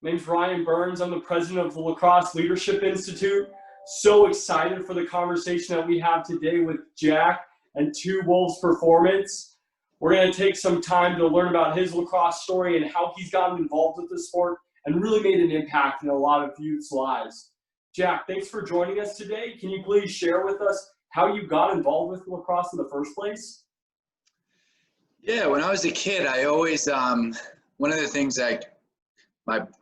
My name's Ryan Berns. I'm the president of the Lacrosse Leadership Institute. So excited for the conversation that we have today with Jack and Two Wolves Performance. We're going to take some time to learn about his lacrosse story and how he's gotten involved with the sport and really made an impact in a lot of youth's lives. Jack, thanks for joining us today. Can you please share with us how you got involved with lacrosse in the first place? Yeah, when I was a kid, I always, one of the things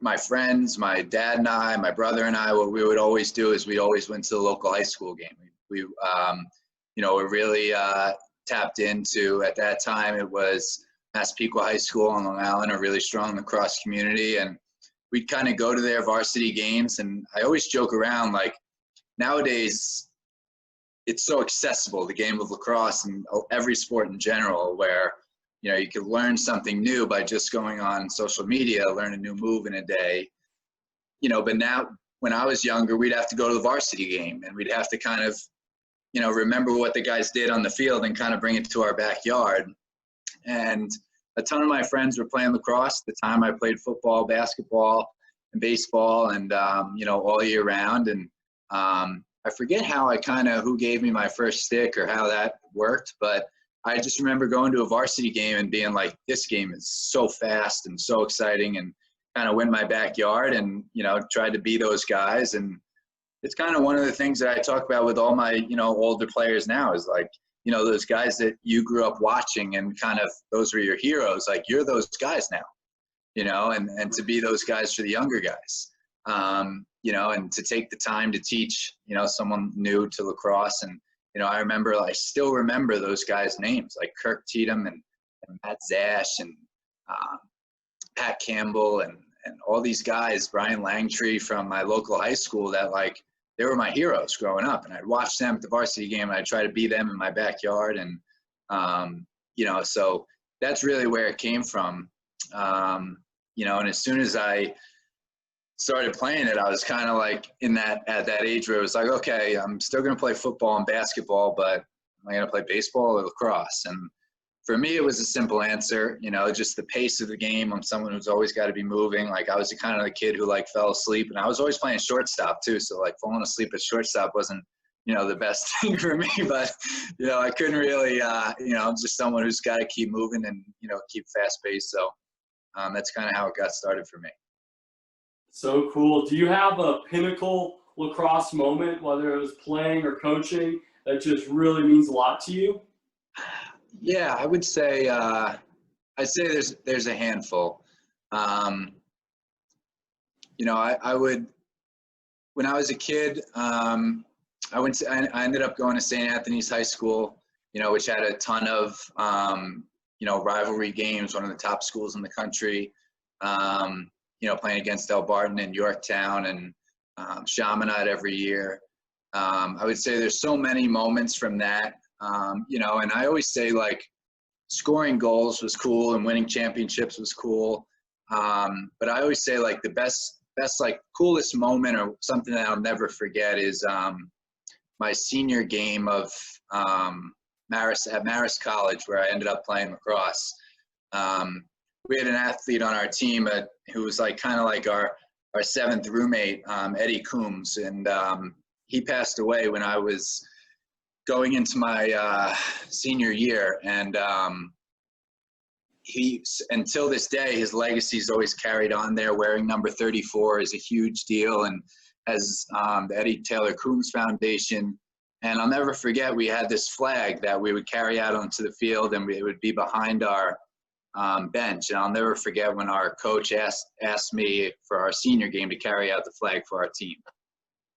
my friends, my dad and I, my brother and I, what we would always do is we always went to the local high school game. We were really tapped into, at that time, it was Massapequa High School on Long Island, a really strong lacrosse community. And we'd kind of go to their varsity games. And I always joke around, like, nowadays, it's so accessible, the game of lacrosse and every sport in general, where you could learn something new by just going on social media, learn a new move in a day. But now, when I was younger, we'd have to go to the varsity game and we'd have to kind of, remember what the guys did on the field and kind of bring it to our backyard. And a ton of my friends were playing lacrosse at the time. I played football, basketball, and baseball, and all year round. And I forget who gave me my first stick or how that worked, but I just remember going to a varsity game and being like, this game is so fast and so exciting, and kind of went in my backyard and, tried to be those guys. And it's kind of one of the things that I talk about with all my, older players now is like, those guys that you grew up watching and kind of those were your heroes, like you're those guys now, and to be those guys for the younger guys, and to take the time to teach, someone new to lacrosse. And, I still remember those guys' names, like Kirk Cheatham and Matt Zash and Pat Campbell and all these guys, Brian Langtree from my local high school, that they were my heroes growing up. And I'd watch them at the varsity game and I'd try to be them in my backyard. And, so that's really where it came from. And as soon as I started playing it, I was kind of like at that age where it was like, okay, I'm still going to play football and basketball, but am I going to play baseball or lacrosse? And for me, it was a simple answer, just the pace of the game. I'm someone who's always got to be moving. Like I was the kid who fell asleep, and I was always playing shortstop too. So falling asleep at shortstop wasn't, the best thing for me, but, I couldn't really, I'm just someone who's got to keep moving and, keep fast pace. So that's kind of how it got started for me. So cool. Do you have a pinnacle lacrosse moment, whether it was playing or coaching, that just really means a lot to you? Yeah, I would say I'd say there's a handful. I would, when I was a kid, I ended up going to St. Anthony's High School, which had a ton of rivalry games, one of the top schools in the country. Playing against Del Barton and Yorktown and Chaminade every year. I would say there's so many moments from that, and I always say scoring goals was cool and winning championships was cool. But I always say the best coolest moment or something that I'll never forget is my senior game of at Marist College, where I ended up playing lacrosse. We had an athlete on our team who was our seventh roommate, Eddie Coombs, and he passed away when I was going into my senior year. And until this day, his legacy is always carried on there. Wearing number 34 is a huge deal, and as the Eddie Taylor Coombs Foundation. And I'll never forget, we had this flag that we would carry out onto the field, and it would be behind our bench. And I'll never forget when our coach asked me for our senior game to carry out the flag for our team.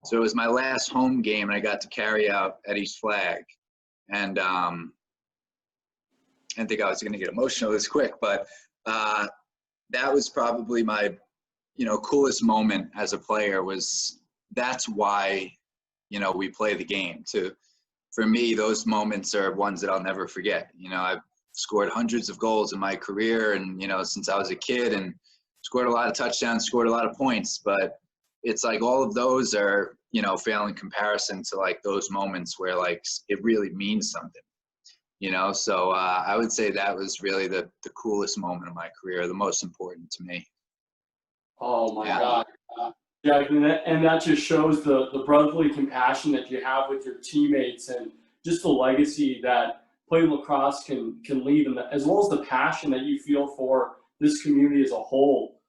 So it was my last home game, and I got to carry out Eddie's flag. And I didn't think I was going to get emotional this quick, but that was probably my, coolest moment as a player. That's why, we play the game. For me, those moments are ones that I'll never forget. I've scored hundreds of goals in my career, and since I was a kid, and scored a lot of touchdowns, scored a lot of points, but it's all of those are fail in comparison to those moments where it really means something, so I would say that was really the coolest moment of my career, the most important to me. Oh my Yeah. God. Yeah, and that just shows the brotherly compassion that you have with your teammates and just the legacy that playing lacrosse can leave, and as well as the passion that you feel for this community as a whole.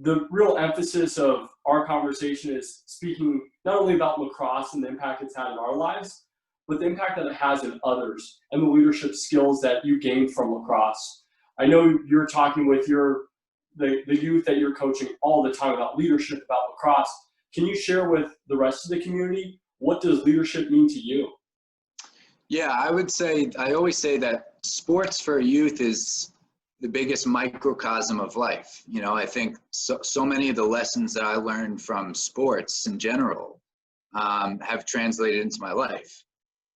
The real emphasis of our conversation is speaking not only about lacrosse and the impact it's had in our lives, but the impact that it has in others and the leadership skills that you gained from lacrosse. I know you're talking with the youth that you're coaching all the time about leadership, about lacrosse. Can you share with the rest of the community, what does leadership mean to you? Yeah, I always say that sports for youth is the biggest microcosm of life. You know, I think so many of the lessons that I learned from sports in general have translated into my life.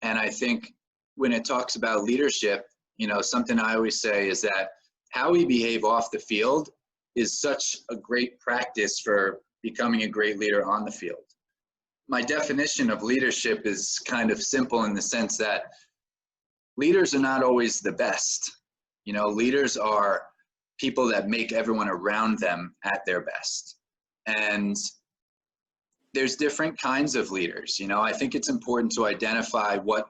And I think when it talks about leadership, you know, something I always say is that how we behave off the field is such a great practice for becoming a great leader on the field. My definition of leadership is kind of simple in the sense that leaders are not always the best. You know, leaders are people that make everyone around them at their best. And there's different kinds of leaders. You know, I think it's important to identify what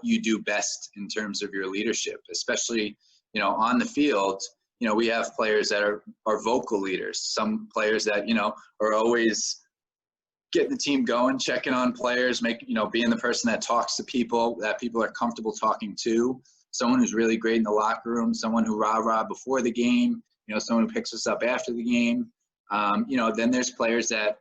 you do best in terms of your leadership, especially, you know, on the field. You know, we have players that are vocal leaders, some players that, you know, are always getting the team going, checking on players, being the person that talks to people, that people are comfortable talking to, someone who's really great in the locker room, someone who rah-rah before the game, you know, someone who picks us up after the game. You know, then there's players that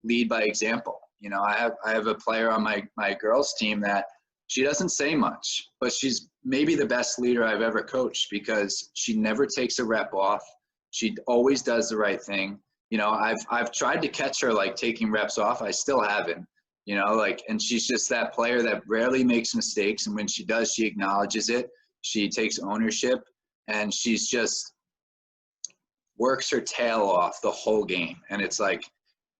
lead by example. You know, I have a player on my girls team that she doesn't say much, but she's maybe the best leader I've ever coached because she never takes a rep off. She always does the right thing. You know, I've tried to catch her like taking reps off. I still haven't, you know, like, and she's just that player that rarely makes mistakes. And when she does, she acknowledges it. She takes ownership, and she's just works her tail off the whole game. And it's like,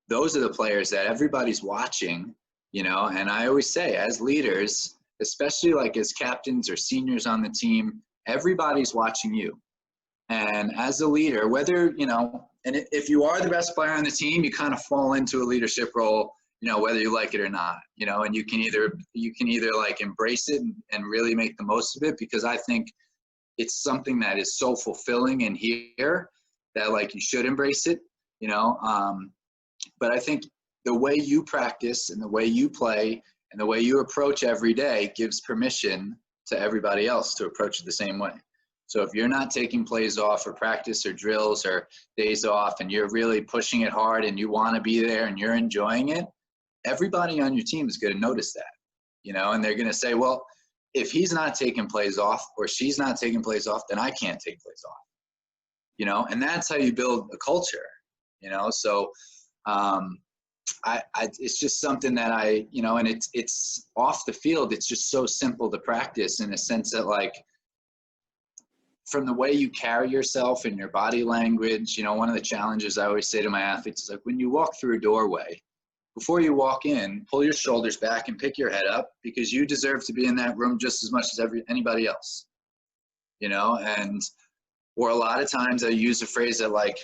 those are the players that everybody's watching, you know. And I always say, as leaders, especially like as captains or seniors on the team, everybody's watching you. And as a leader, whether, you know, and if you are the best player on the team, you kind of fall into a leadership role, you know, whether you like it or not, you know. And you can either like embrace it and really make the most of it, because I think it's something that is so fulfilling in here that like you should embrace it, you know. But I think the way you practice and the way you play and the way you approach every day gives permission to everybody else to approach it the same way. So if you're not taking plays off or practice or drills or days off, and you're really pushing it hard and you want to be there and you're enjoying it, everybody on your team is going to notice that, you know, and they're going to say, well, if he's not taking plays off or she's not taking plays off, then I can't take plays off, you know. And that's how you build a culture, you know. So it's just something that I, you know, and it's off the field. It's just so simple to practice in a sense that, like, from the way you carry yourself and your body language, you know, one of the challenges I always say to my athletes is like, when you walk through a doorway, before you walk in, pull your shoulders back and pick your head up, because you deserve to be in that room just as much as anybody else, you know. And, or a lot of times I use a phrase that, like,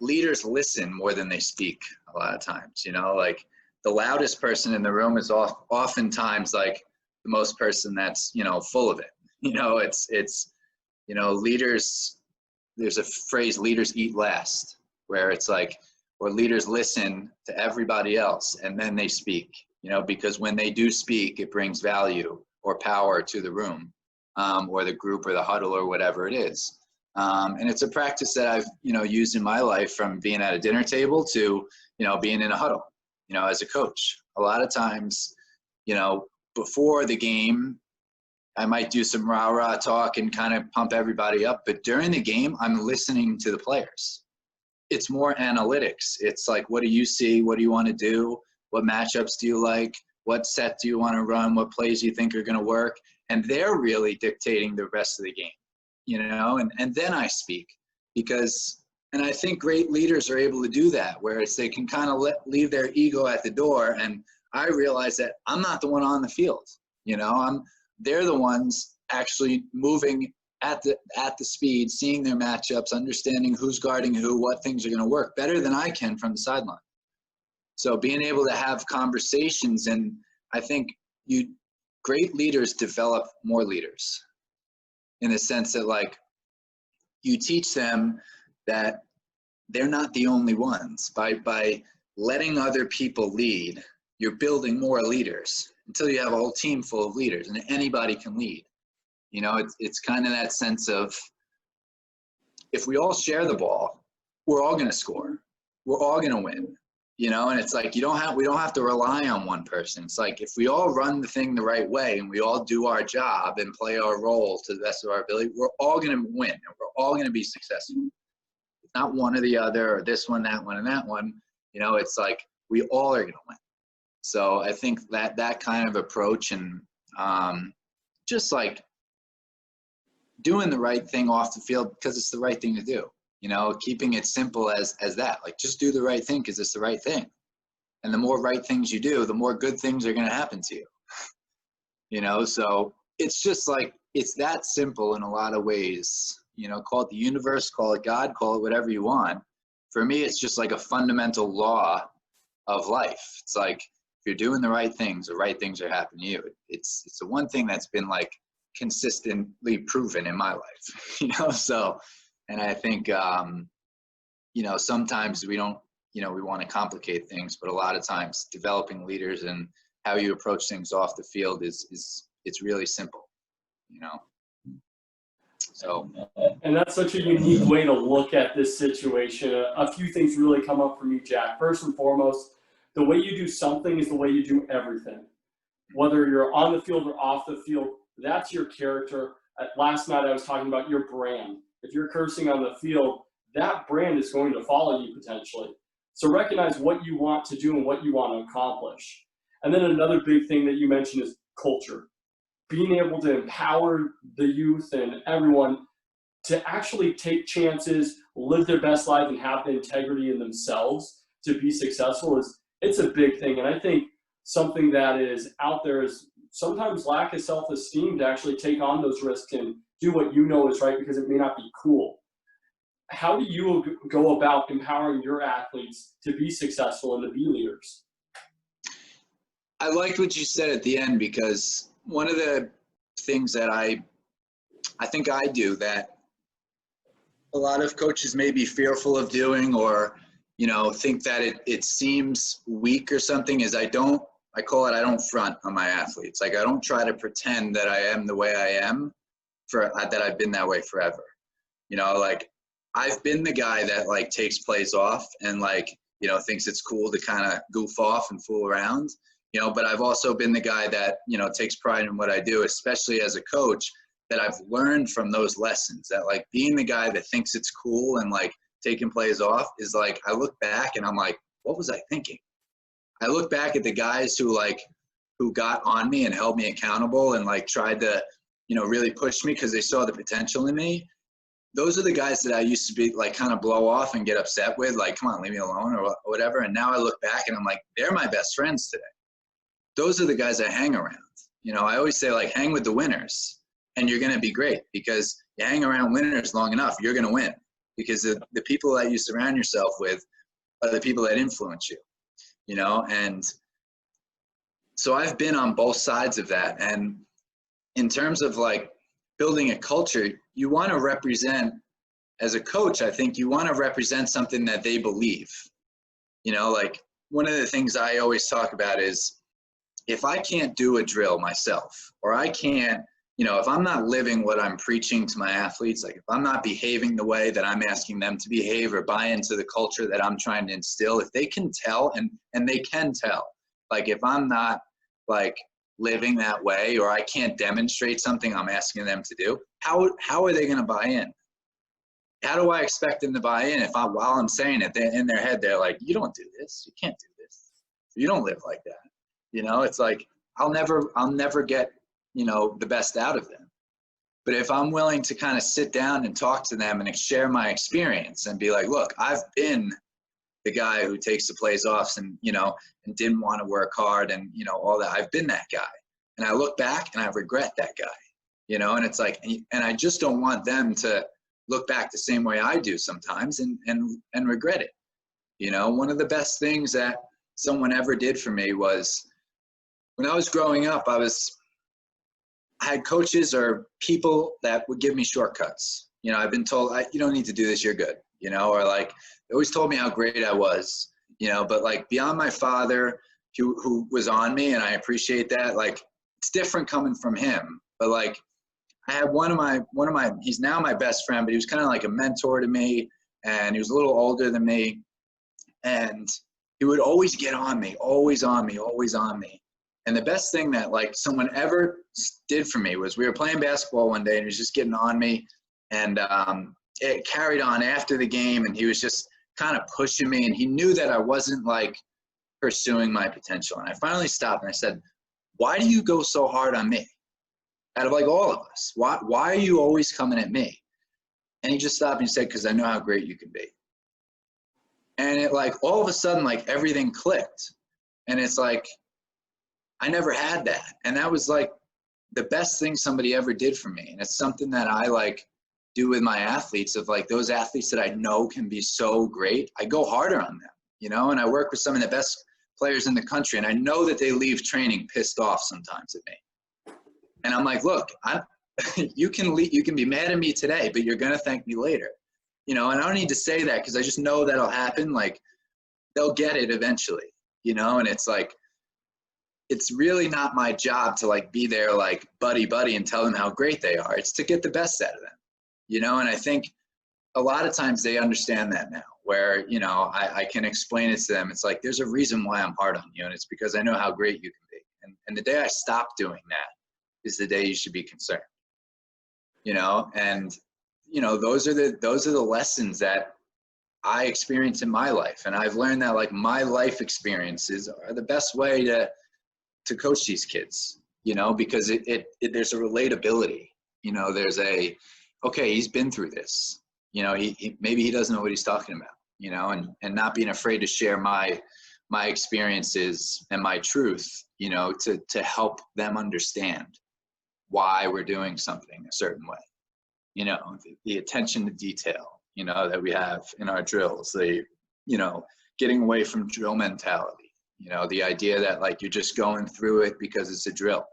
leaders listen more than they speak a lot of times, you know. Like, the loudest person in the room is oftentimes like the most person that's, you know, full of it. You know, it's, you know, leaders, there's a phrase, leaders eat last, where it's like, or leaders listen to everybody else and then they speak, you know, because when they do speak, it brings value or power to the room, or the group or the huddle or whatever it is. And it's a practice that I've, you know, used in my life, from being at a dinner table to, you know, being in a huddle, you know, as a coach. A lot of times, you know, before the game, I might do some rah-rah talk and kind of pump everybody up. But during the game, I'm listening to the players. It's more analytics. It's like, what do you see? What do you want to do? What matchups do you like? What set do you want to run? What plays do you think are going to work? And they're really dictating the rest of the game, you know? And then I speak, because, and I think great leaders are able to do that, where it's, they can kind of leave their ego at the door. And I realize that I'm not the one on the field, you know, they're the ones actually moving at the speed, seeing their matchups, understanding who's guarding who, what things are going to work better than I can from the sideline. So being able to have conversations, and I think great leaders develop more leaders in the sense that, like, you teach them that they're not the only ones. By letting other people lead, you're building more leaders until you have a whole team full of leaders, and anybody can lead. You know, it's kind of that sense of, if we all share the ball, we're all going to score. We're all going to win. You know, and it's like, we don't have to rely on one person. It's like, if we all run the thing the right way and we all do our job and play our role to the best of our ability, we're all going to win, and we're all going to be successful. It's not one or the other, or this one, that one, and that one. You know, it's like, we all are going to win. So I think that kind of approach, and just like doing the right thing off the field because it's the right thing to do. You know, keeping it simple as that, like, just do the right thing because it's the right thing. And the more right things you do, the more good things are going to happen to you. You know, so it's just like, it's that simple in a lot of ways. You know, call it the universe, call it God, call it whatever you want. For me, it's just like a fundamental law of life. It's like, if you're doing the right things are happening to you. It's the one thing that's been, like, consistently proven in my life. You know, so. And I think, you know, sometimes we don't, you know, we want to complicate things, but a lot of times developing leaders and how you approach things off the field it's really simple, you know. So. And that's such a unique way to look at this situation. A few things really come up for me, Jack. First and foremost, the way you do something is the way you do everything. Whether you're on the field or off the field, that's your character. Last night I was talking about your brand. If you're cursing on the field, that brand is going to follow you potentially. So recognize what you want to do and what you want to accomplish. And then another big thing that you mentioned is culture. Being able to empower the youth and everyone to actually take chances, live their best life, and have the integrity in themselves to be successful it's a big thing. And I think something that is out there is sometimes lack of self-esteem to actually take on those risks and do what you know is right because it may not be cool. How do you go about empowering your athletes to be successful and to be leaders? I liked what you said at the end, because one of the things that I think I do that a lot of coaches may be fearful of doing, or, you know, think that it seems weak or something, is I don't front on my athletes. Like, I don't try to pretend that I am the way I am, that I've been that way forever. You know, like, I've been the guy that, like, takes plays off and, like, you know, thinks it's cool to kind of goof off and fool around, you know, but I've also been the guy that, you know, takes pride in what I do, especially as a coach, that I've learned from those lessons, that, like, being the guy that thinks it's cool and, like, taking plays off is, like, I look back and I'm like, what was I thinking? I look back at the guys who got on me and held me accountable and, like, tried to, you know, really push me because they saw the potential in me. Those are the guys that I used to be, like, kind of blow off and get upset with, like, come on, leave me alone or whatever. And now I look back and I'm like, they're my best friends today. Those are the guys I hang around. You know, I always say, like, hang with the winners and you're going to be great, because you hang around winners long enough, you're going to win, because the people that you surround yourself with are the people that influence you, you know? And so I've been on both sides of that. And in terms of, like, building a culture, you want to represent, as a coach, I think you want to represent something that they believe. You know, like, one of the things I always talk about is, if I can't do a drill myself, or I can't, you know, if I'm not living what I'm preaching to my athletes, like, if I'm not behaving the way that I'm asking them to behave or buy into the culture that I'm trying to instill, if they can tell, and they can tell, like, if I'm not, like, living that way, or I can't demonstrate something I'm asking them to do, how are they going to buy in? How do I expect them to buy in if while I'm saying it, in their head, they're like, you don't do this. You can't do this. You don't live like that. You know, it's like, I'll never get, you know, the best out of them. But if I'm willing to kind of sit down and talk to them and share my experience and be like, look, I've been the guy who takes the plays off and, you know, and didn't want to work hard and, you know, all that. I've been that guy. And I look back and I regret that guy. you know, and it's like, and I just don't want them to look back the same way I do sometimes and regret it. You know, one of the best things that someone ever did for me was when I was growing up, I had coaches or people that would give me shortcuts. You know, I've been told, you don't need to do this, you're good, you know, or like, they always told me how great I was, you know, but like beyond my father who was on me, and I appreciate that, like it's different coming from him. But like I had one of my, he's now my best friend, but he was kind of like a mentor to me, and he was a little older than me. And he would always get on me, always on me, always on me. And the best thing that like someone ever did for me was we were playing basketball one day and he was just getting on me, and it carried on after the game, and he was just kind of pushing me, and he knew that I wasn't like pursuing my potential. And I finally stopped and I said, why do you go so hard on me? Out of like all of us, why are you always coming at me? And he just stopped and he said, because I know how great you can be. And it like all of a sudden like everything clicked, and it's like I never had that. And that was like the best thing somebody ever did for me. And it's something that I like do with my athletes, of like those athletes that I know can be so great, I go harder on them, you know. And I work with some of the best players in the country, and I know that they leave training pissed off sometimes at me. And I'm like, look, you can be mad at me today, but you're gonna thank me later, you know. And I don't need to say that because I just know that'll happen. Like they'll get it eventually, you know. And it's like, it's really not my job to like be there like buddy and tell them how great they are. It's to get the best out of them, you know. And I think a lot of times they understand that now, where, you know, I can explain it to them. It's like, there's a reason why I'm hard on you, and it's because I know how great you can be. And the day I stop doing that is the day you should be concerned, you know. And, you know, those are the lessons that I experience in my life. And I've learned that like my life experiences are the best way to coach these kids, you know, because there's a relatability, you know. There's okay, he's been through this, you know, he maybe he doesn't know what he's talking about, you know, and not being afraid to share my experiences and my truth, you know, to help them understand why we're doing something a certain way, you know, the attention to detail, you know, that we have in our drills, you know, getting away from drill mentality, you know, the idea that like you're just going through it because it's a drill,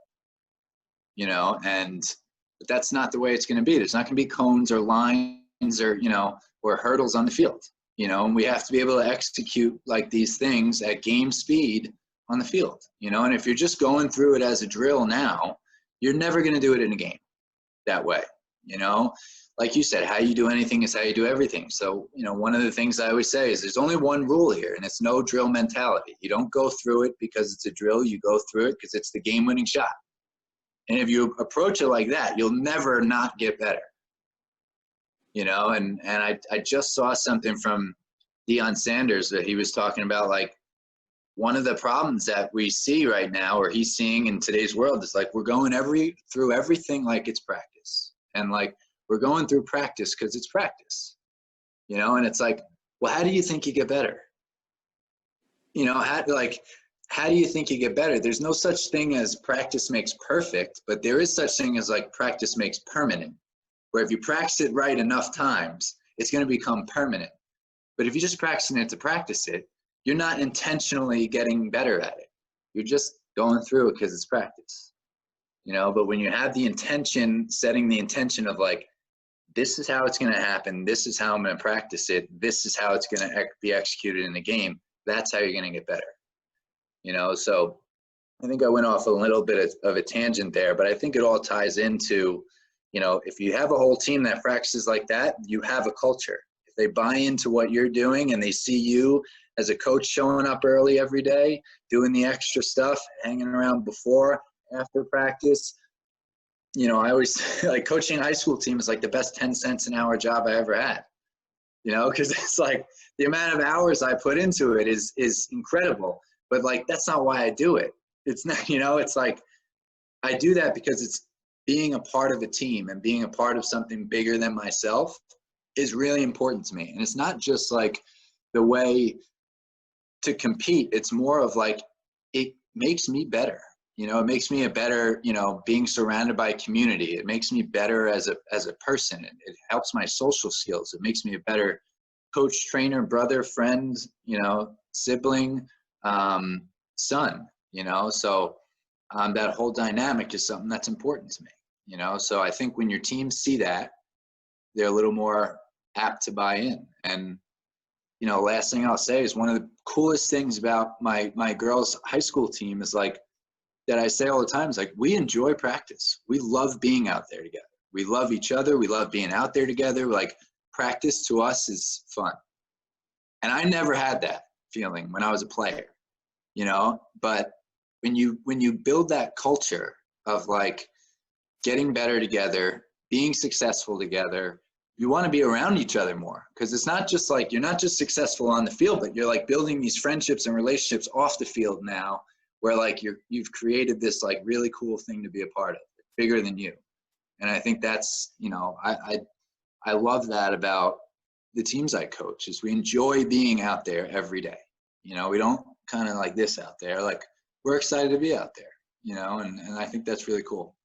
you know. But that's not the way it's going to be. There's not going to be cones or lines or, you know, or hurdles on the field, you know, and we have to be able to execute like these things at game speed on the field, you know. And if you're just going through it as a drill now, you're never going to do it in a game that way, you know. Like you said, how you do anything is how you do everything. So, you know, one of the things I always say is there's only one rule here, and it's no drill mentality. You don't go through it because it's a drill. You go through it because it's the game-winning shot. And if you approach it like that, you'll never not get better, you know. And I just saw something from Deion Sanders that he was talking about, like, one of the problems that we see right now, or he's seeing in today's world, is like we're going through everything like it's practice. And like we're going through practice because it's practice, you know. And it's like, well, how do you think you get better? You know, how do you think you get better? There's no such thing as practice makes perfect, but there is such thing as like practice makes permanent, where if you practice it right enough times, it's going to become permanent. But if you're just practicing it to practice it, you're not intentionally getting better at it. You're just going through it because it's practice, you know. But when you have the intention, setting the intention of like, this is how it's going to happen, this is how I'm going to practice it, this is how it's going to be executed in the game, that's how you're going to get better, you know. So I think I went off a little bit of a tangent there, but I think it all ties into, you know, if you have a whole team that practices like that, you have a culture. If they buy into what you're doing and they see you as a coach showing up early every day, doing the extra stuff, hanging around before, after practice, you know, I always like coaching a high school team is like the best 10 cents an hour job I ever had, you know, because it's like the amount of hours I put into it is incredible. But like, that's not why I do it. It's not, you know, it's like, I do that because it's being a part of a team and being a part of something bigger than myself is really important to me. And it's not just like the way to compete. It's more of like, it makes me better. You know, it makes me a better, you know, being surrounded by a community. It makes me better as a person. It helps my social skills. It makes me a better coach, trainer, brother, friend, you know, sibling, son, you know. So that whole dynamic is something that's important to me, you know. So I think when your teams see that, they're a little more apt to buy in. And, you know, last thing I'll say is one of the coolest things about my girls' high school team is like, that I say all the time is like, we enjoy practice. We love being out there together. We love each other. We love being out there together. Like, practice to us is fun. And I never had that feeling when I was a player, you know, but when you build that culture of like getting better together, being successful together, you want to be around each other more, because it's not just like, you're not just successful on the field, but you're like building these friendships and relationships off the field now, where like you've created this like really cool thing to be a part of, bigger than you. And I think that's, you know, I love that about the teams I coach, is we enjoy being out there every day. You know, we don't kind of like this out there, like we're excited to be out there, you know, and I think that's really cool.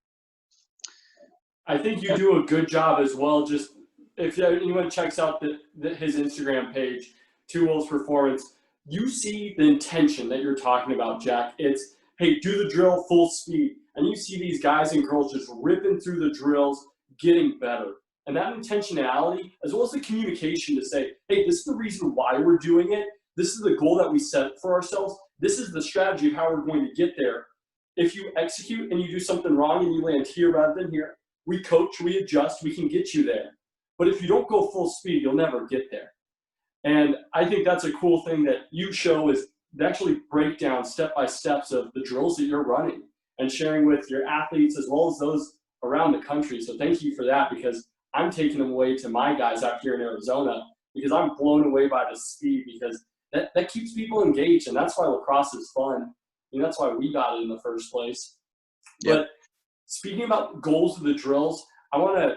I think you do a good job as well. Just if anyone checks out his Instagram page, Two Wolves Performance, you see the intention that you're talking about, Jack. It's, hey, do the drill full speed. And you see these guys and girls just ripping through the drills, getting better. And that intentionality, as well as the communication to say, hey, this is the reason why we're doing it. This is the goal that we set for ourselves. This is the strategy of how we're going to get there. If you execute and you do something wrong and you land here rather than here, we coach, we adjust, we can get you there. But if you don't go full speed, you'll never get there. And I think that's a cool thing that you show, is to actually break down step-by-steps of the drills that you're running and sharing with your athletes as well as those around the country. So thank you for that, because I'm taking them away to my guys out here in Arizona, because I'm blown away by the speed, because that keeps people engaged, and that's why lacrosse is fun. And that's why we got it in the first place. Yep. But speaking about goals of the drills, I want to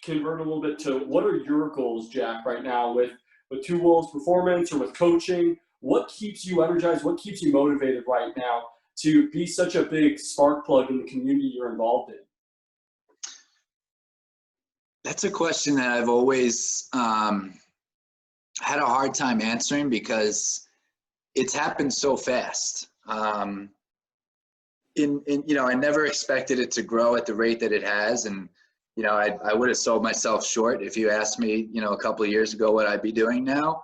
convert a little bit to, what are your goals, Jack, right now with Two Wolves Performance or with coaching? What keeps you energized? What keeps you motivated right now to be such a big spark plug in the community you're involved in? That's a question that I've always had a hard time answering, because it's happened so fast. You know, I never expected it to grow at the rate that it has, and you know, I would have sold myself short if you asked me, you know, a couple of years ago what I'd be doing now.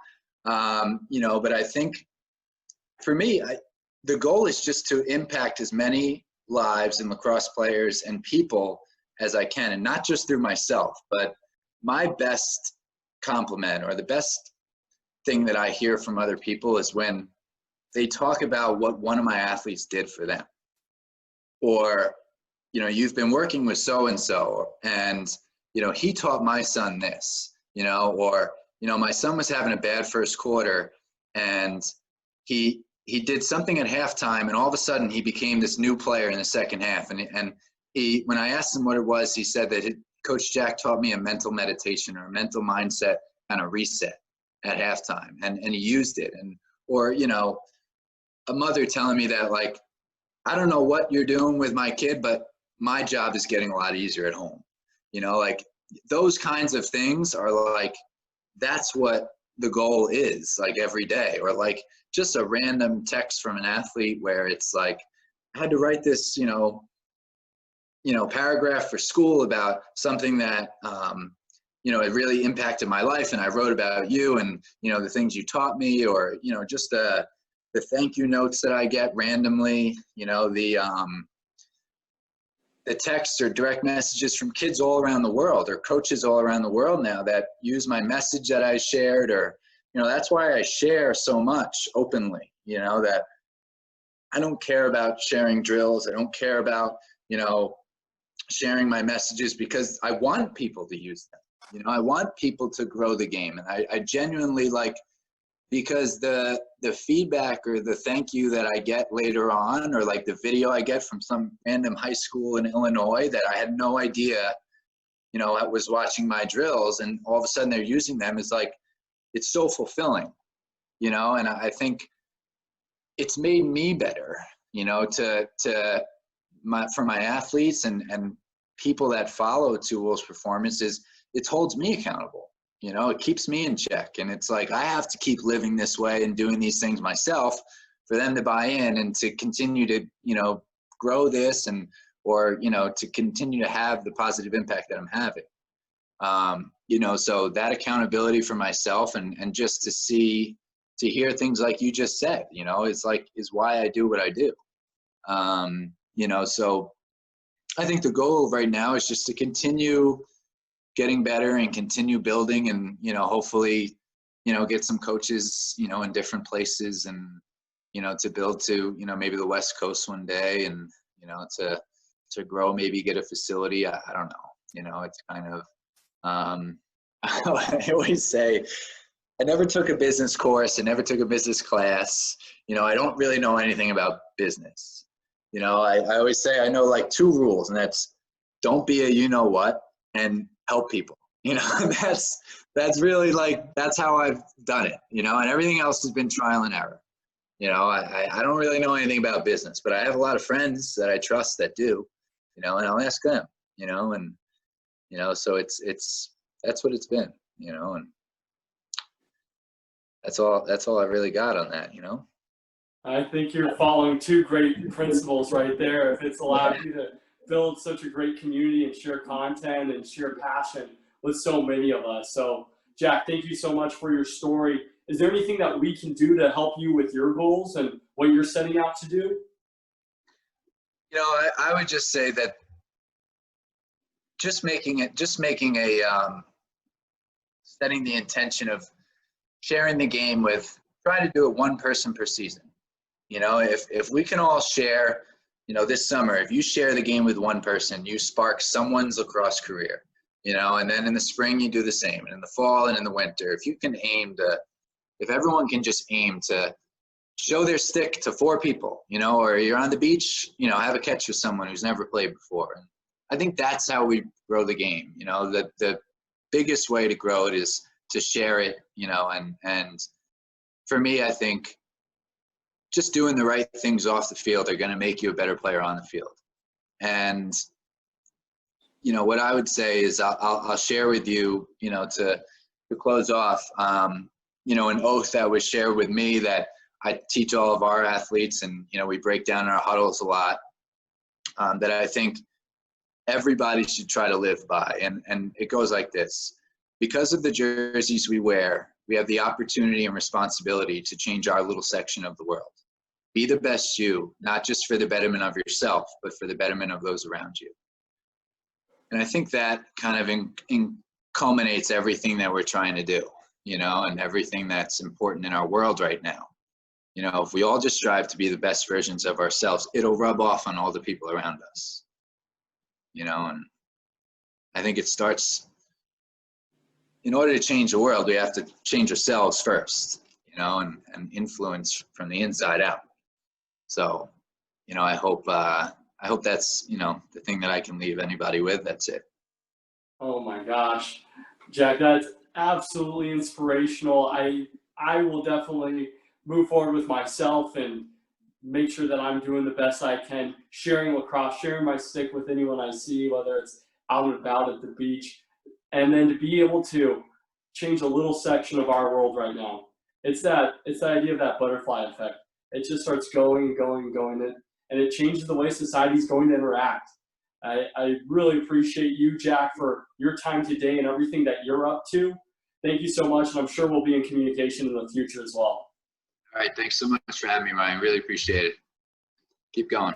You know, but I think for me, the goal is just to impact as many lives and lacrosse players and people as I can, and not just through myself, but my best compliment or the best thing that I hear from other people is when they talk about what one of my athletes did for them. Or, you know, you've been working with so-and-so, and, you know, he taught my son this, you know, or, you know, my son was having a bad first quarter, and he did something at halftime, and all of a sudden he became this new player in the second half. And he, when I asked him what it was, he said that Coach Jack taught me a mental meditation or a mental mindset kind of reset at halftime, and he used it. And, or, you know, a mother telling me that, like, I don't know what you're doing with my kid, but my job is getting a lot easier at home. You know, like those kinds of things are like, that's what the goal is, like every day. Or like just a random text from an athlete where it's like, I had to write this, you know, paragraph for school about something that, you know, it really impacted my life, and I wrote about you and, you know, the things you taught me, or, you know, just the thank you notes that I get randomly, you know, the texts or direct messages from kids all around the world, or coaches all around the world now that use my message that I shared. Or, you know, that's why I share so much openly, you know, that I don't care about sharing drills. I don't care about, you know, sharing my messages, because I want people to use them. You know, I want people to grow the game. And I genuinely like, because the feedback or the thank you that I get later on, or like the video I get from some random high school in Illinois that I had no idea, you know, I was watching my drills, and all of a sudden they're using them, is like, it's so fulfilling, you know. And I think it's made me better, you know, to for my athletes and people that follow Two Wolves Performance is it holds me accountable. You know, it keeps me in check. And it's like, I have to keep living this way and doing these things myself for them to buy in and to continue to, you know, grow this or, you know, to continue to have the positive impact that I'm having. You know, so that accountability for myself and just to hear things like you just said, you know, is why I do what I do. You know, so I think the goal right now is just to continue getting better and continue building and, you know, hopefully, you know, get some coaches, you know, in different places and, you know, to build to, you know, maybe the West Coast one day and, you know, to grow, maybe get a facility. I don't know, you know, it's kind of, I always say, I never took a business course. I never took a business class. You know, I don't really know anything about business. You know, I always say I know like 2 rules, and that's don't be a you-know-what and help people. You know, that's really like, that's how I've done it, you know, and everything else has been trial and error. You know, I don't really know anything about business, but I have a lot of friends that I trust that do, you know, and I'll ask them, you know, and, you know, so that's what it's been, you know, and that's all I really got on that, you know. I think you're following 2 great principles right there. If it's allowed you to build such a great community and share content and share passion with so many of us. So Jack, thank you so much for your story. Is there anything that we can do to help you with your goals and what you're setting out to do? You know, I would just say that setting the intention of sharing the game with, try to do it 1 person per season. You know, if we can all share, you know, this summer, if you share the game with 1 person, you spark someone's lacrosse career, you know, and then in the spring you do the same, and in the fall and in the winter, if you can if everyone can just aim to show their stick to 4 people, you know, or you're on the beach, you know, have a catch with someone who's never played before. And I think that's how we grow the game. You know, the biggest way to grow it is to share it, you know, and for me, I think just doing the right things off the field are going to make you a better player on the field. And, you know, what I would say is I'll share with you, you know, to close off, you know, an oath that was shared with me that I teach all of our athletes, and, you know, we break down in our huddles a lot, that I think everybody should try to live by. And it goes like this: because of the jerseys we wear, we have the opportunity and responsibility to change our little section of the world. Be the best you, not just for the betterment of yourself, but for the betterment of those around you. And I think that kind of culminates everything that we're trying to do, you know, and everything that's important in our world right now. You know, if we all just strive to be the best versions of ourselves, it'll rub off on all the people around us, you know. And I think it starts, in order to change the world, we have to change ourselves first, you know, and influence from the inside out. So, you know, I hope that's, you know, the thing that I can leave anybody with. That's it. Oh my gosh, Jack, that's absolutely inspirational. I will definitely move forward with myself and make sure that I'm doing the best I can, sharing lacrosse, sharing my stick with anyone I see, whether it's out and about at the beach, and then to be able to change a little section of our world right now. It's that idea of that butterfly effect. It just starts going and going and going, and it changes the way society's going to interact. I really appreciate you, Jack, for your time today and everything that you're up to. Thank you so much, and I'm sure we'll be in communication in the future as well. All right, thanks so much for having me, Ryan. Really appreciate it. Keep going.